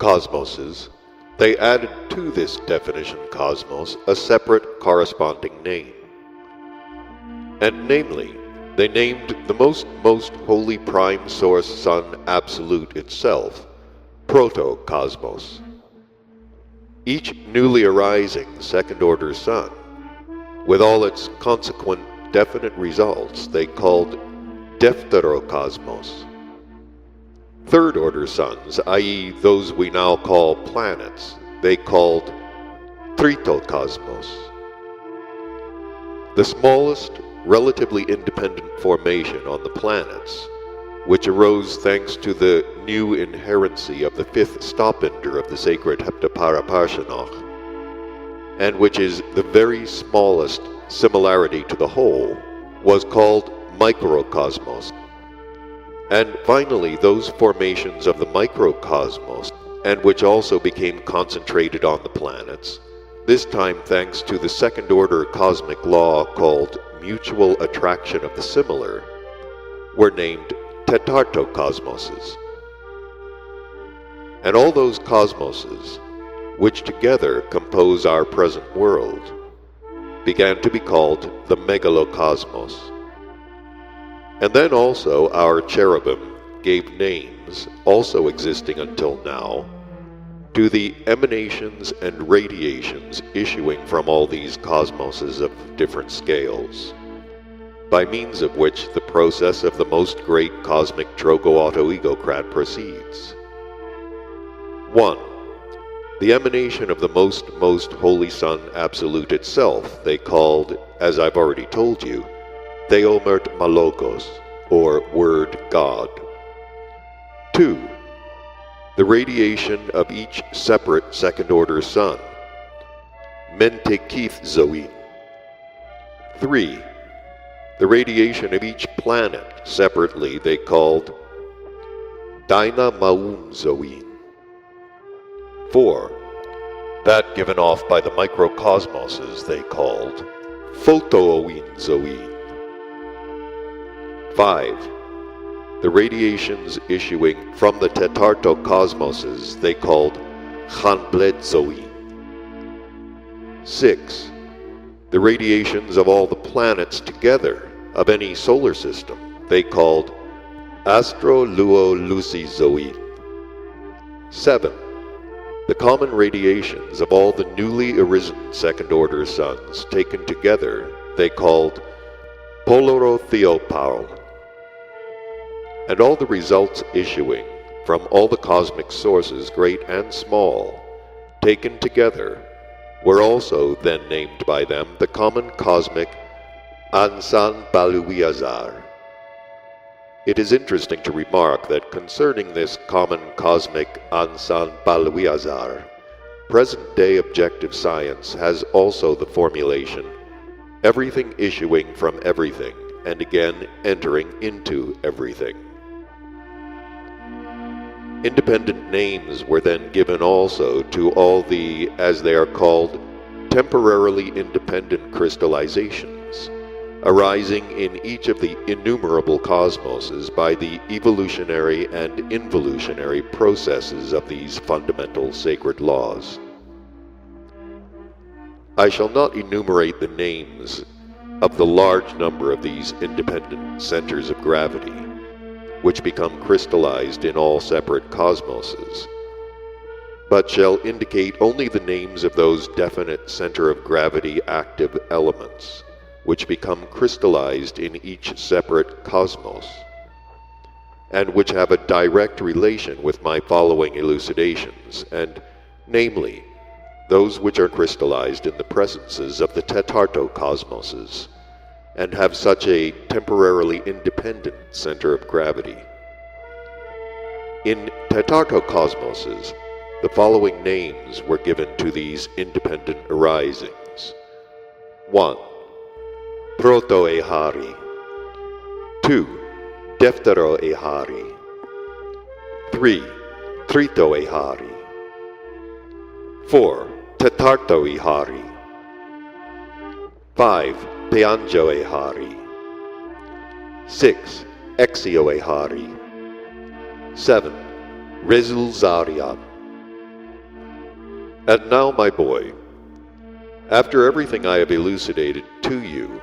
cosmoses, they added to this definition cosmos a separate corresponding name. And namely, they named the most holy prime source sun absolute itself, protocosmos. Each newly arising second-order sun, with all its consequent definite results, they called Defterocosmos. Third-order suns, i.e. those we now call planets, they called Tritocosmos. The smallest, relatively independent formation on the planets, which arose thanks to the new inherency of the fifth stopender of the sacred Heptaparaparshanach, and which is the very smallest similarity to the whole, was called microcosmos. And finally, those formations of the microcosmos, and which also became concentrated on the planets, this time thanks to the second-order cosmic law called mutual attraction of the similar, were named tetartocosmoses. And all those cosmoses, which together compose our present world, began to be called the megalocosmos. And then also our cherubim gave names, also existing until now, to the emanations and radiations issuing from all these cosmoses of different scales, by means of which the process of the most great cosmic trogo-autoegocrat proceeds. 1. The emanation of the most holy sun absolute itself they called, as I've already told you, Theomert Malogos, or Word God. 2. The radiation of each separate second-order sun, Mentekith Zoin. 3. The radiation of each planet separately they called Dyna Maun Zoin. 4. That given off by the microcosmoses they called Photooin Zoin. 5. The radiations issuing from the tetartocosmoses they called Chanbledzoin. 6. The radiations of all the planets together of any solar system they called Astroluolucizoin. 7. The common radiations of all the newly arisen second-order suns taken together they called Polorotheopal. And all the results issuing from all the cosmic sources, great and small, taken together, were also then named by them the common cosmic Ansan Baluiazar. It is interesting to remark that concerning this common cosmic Ansan Baluiazar, present-day objective science has also the formulation, everything issuing from everything, and again entering into everything. Independent names were then given also to all the, as they are called, temporarily independent crystallizations, arising in each of the innumerable cosmoses by the evolutionary and involutionary processes of these fundamental sacred laws. I shall not enumerate the names of the large number of these independent centers of gravity, which become crystallized in all separate cosmoses, but shall indicate only the names of those definite center of gravity active elements, which become crystallized in each separate cosmos, and which have a direct relation with my following elucidations, and namely, those which are crystallized in the presences of the tetartocosmoses, and have such a temporarily independent center of gravity. In tetartocosmoses, the following names were given to these independent arisings. 1. Protoehari. 2. Defteroehari. 3. Tritoehari. 4. Tetartoehari. 5. Peanjoehari. 6. Exioehari. 7. Rezulzarian. And now, my boy, after everything I have elucidated to you,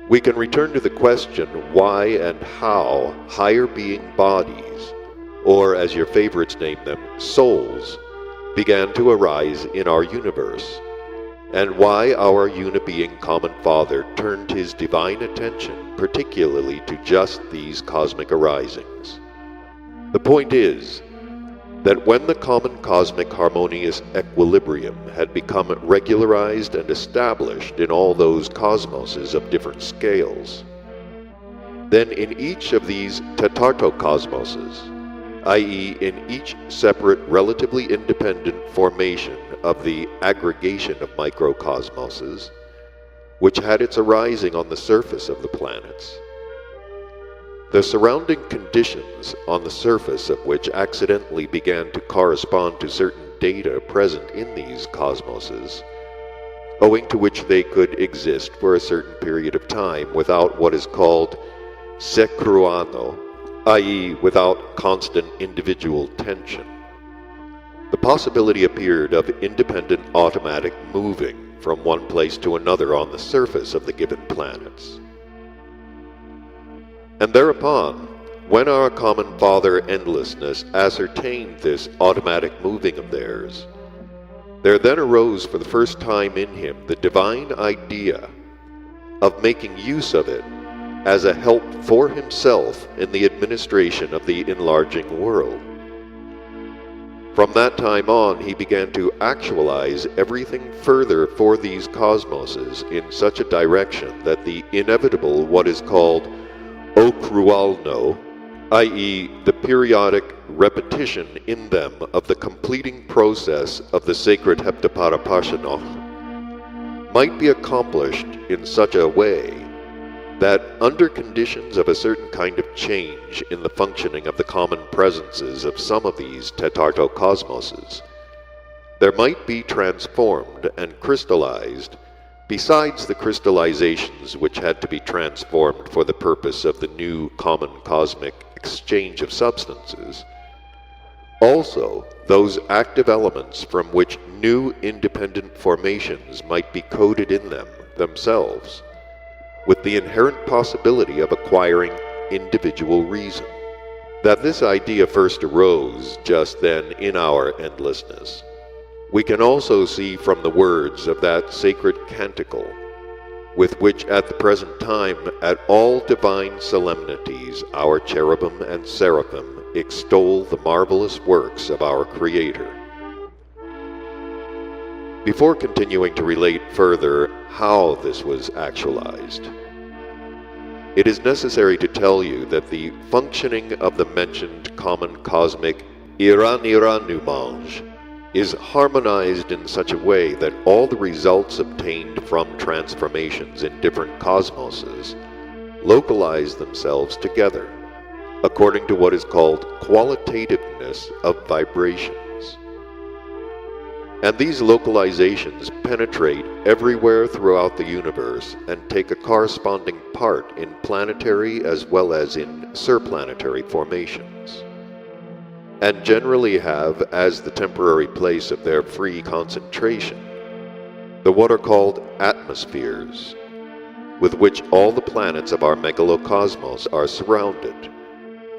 we can return to the question why and how higher being bodies, or as your favorites name them, souls, began to arise in our universe, and why our unibeing Common Father turned his divine attention particularly to just these cosmic arisings. The point is that when the common cosmic harmonious equilibrium had become regularized and established in all those cosmoses of different scales, then in each of these tetartocosmoses, i.e. in each separate relatively independent formation of the aggregation of microcosmoses, which had its arising on the surface of the planets, the surrounding conditions on the surface of which accidentally began to correspond to certain data present in these cosmoses, owing to which they could exist for a certain period of time without what is called secruano, i.e. without constant individual tension. The possibility appeared of independent automatic moving from one place to another on the surface of the given planets. And thereupon, when our Common Father Endlessness ascertained this automatic moving of theirs, there then arose for the first time in him the divine idea of making use of it as a help for himself in the administration of the enlarging world. From that time on, he began to actualize everything further for these cosmoses in such a direction that the inevitable what is called okrualno, i.e. the periodic repetition in them of the completing process of the sacred heptaparapashanoch, might be accomplished in such a way that under conditions of a certain kind of change in the functioning of the common presences of some of these tetartocosmoses, there might be transformed and crystallized, besides the crystallizations which had to be transformed for the purpose of the new common cosmic exchange of substances, also those active elements from which new independent formations might be coded in them themselves, with the inherent possibility of acquiring individual reason. That this idea first arose just then in our endlessness, we can also see from the words of that sacred canticle, with which at the present time at all divine solemnities our cherubim and seraphim extol the marvelous works of our Creator. Before continuing to relate further how this was actualized, it is necessary to tell you that the functioning of the mentioned common cosmic Iraniranumanj is harmonized in such a way that all the results obtained from transformations in different cosmoses localize themselves together, according to what is called qualitativeness of vibrations. And these localizations penetrate everywhere throughout the universe and take a corresponding part in planetary as well as in surplanetary formations, and generally have as the temporary place of their free concentration the what are called atmospheres, with which all the planets of our megalocosmos are surrounded,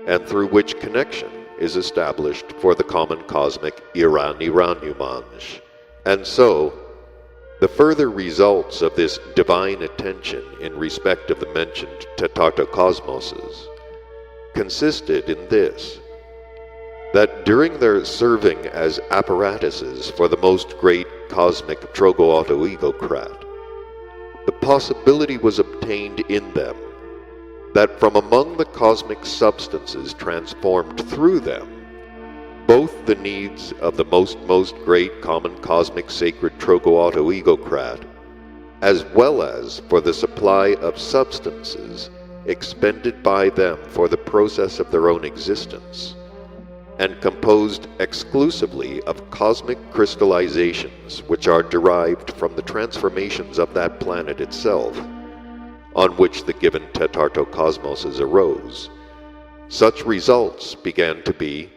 and through which connection is established for the common cosmic Iraniranhumanj. And so, the further results of this divine attention in respect of the mentioned tetartocosmoses consisted in this, that during their serving as apparatuses for the most great cosmic Trogoautoegocrat, the possibility was obtained in them that from among the cosmic substances transformed through them, both the needs of the most great common cosmic sacred Trogoautoegocrat, as well as for the supply of substances expended by them for the process of their own existence, and composed exclusively of cosmic crystallizations which are derived from the transformations of that planet itself, on which the given tetartocosmoses arose, such results began to be